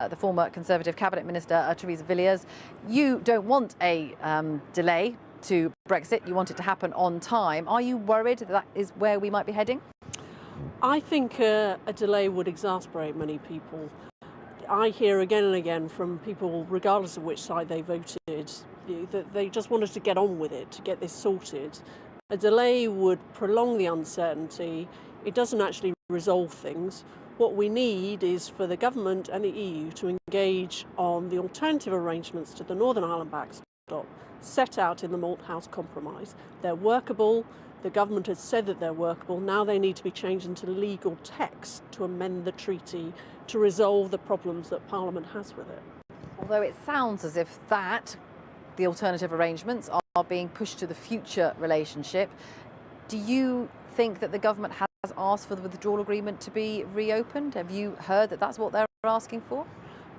the former Conservative Cabinet Minister, Theresa Villiers. You don't want a delay to Brexit. You want it to happen on time. Are you worried that is where we might be heading? I think a delay would exasperate many people. I hear again and again from people, regardless of which side they voted, that they just wanted to get on with it, to get this sorted. A delay would prolong the uncertainty. It doesn't actually resolve things. What we need is for the government and the EU to engage on the alternative arrangements to the Northern Ireland backstop set out in the Malthouse Compromise. They're workable. The government has said that they're workable. Now they need to be changed into legal text to amend the treaty to resolve the problems that Parliament has with it. Although it sounds as if the alternative arrangements are being pushed to the future relationship, do you think that the government has asked for the withdrawal agreement to be reopened? Have you heard that that's what they're asking for?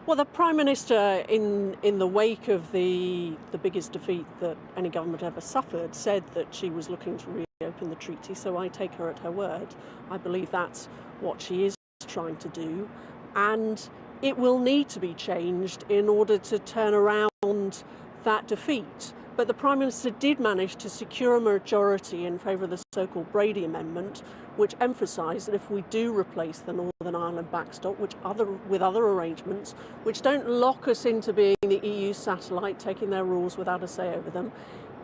Well, the Prime Minister, in the wake of the biggest defeat that any government ever suffered, said that she was looking to reopen the treaty, so I take her at her word. I believe that's what she is trying to do, and it will need to be changed in order to turn around that defeat. But the Prime Minister did manage to secure a majority in favour of the so-called Brady Amendment, which emphasised that if we do replace the Northern Ireland backstop with other arrangements, which don't lock us into being the EU satellite, taking their rules without a say over them,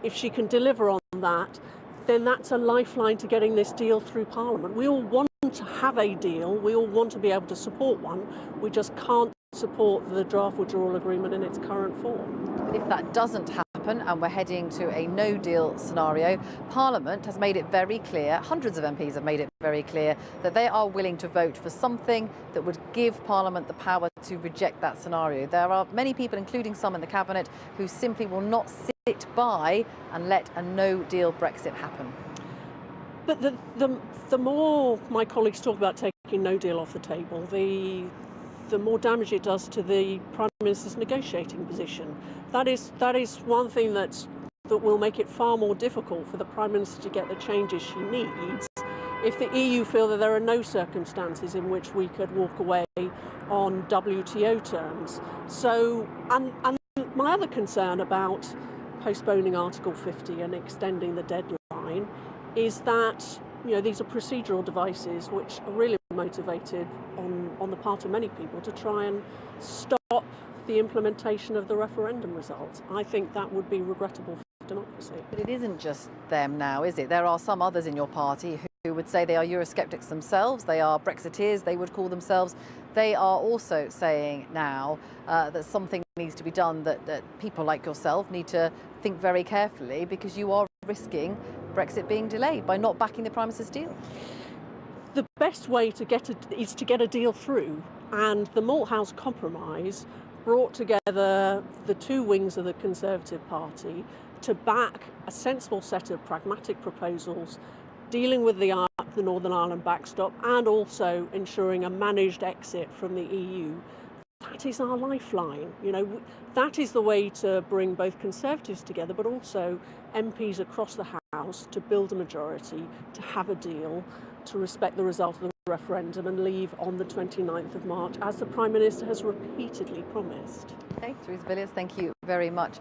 if she can deliver on that, then that's a lifeline to getting this deal through Parliament. We all want to have a deal, we all want to be able to support one, we just can't support the draft withdrawal agreement in its current form. But if that doesn't happen and we're heading to a no-deal scenario, Parliament has made it very clear, hundreds of MPs have made it very clear, that they are willing to vote for something that would give Parliament the power to reject that scenario. There are many people, including some in the Cabinet, who simply will not sit by and let a no-deal Brexit happen. But the more my colleagues talk about taking no deal off the table, the more damage it does to the Prime Minister's negotiating position. That is one thing that will make it far more difficult for the Prime Minister to get the changes she needs if the EU feel that there are no circumstances in which we could walk away on WTO terms. So, and my other concern about postponing Article 50 and extending the deadline is that these are procedural devices which are really motivated on the part of many people to try and stop the implementation of the referendum results. I think that would be regrettable for democracy. But it isn't just them now, is it? There are some others in your party who would say they are Eurosceptics themselves, they are Brexiteers, they would call themselves. They are also saying now that something needs to be done, that people like yourself need to think very carefully, because you are risking Brexit being delayed by not backing the Prime Minister's deal. The best way to get is to get a deal through, and the Malthouse Compromise brought together the two wings of the Conservative Party to back a sensible set of pragmatic proposals dealing with the Northern Ireland backstop and also ensuring a managed exit from the EU. That is our lifeline. That is the way to bring both Conservatives together, but also MPs across the House to build a majority, to have a deal, to respect the result of the referendum and leave on the 29th of March, as the Prime Minister has repeatedly promised. Okay, Theresa Villiers, thank you very much.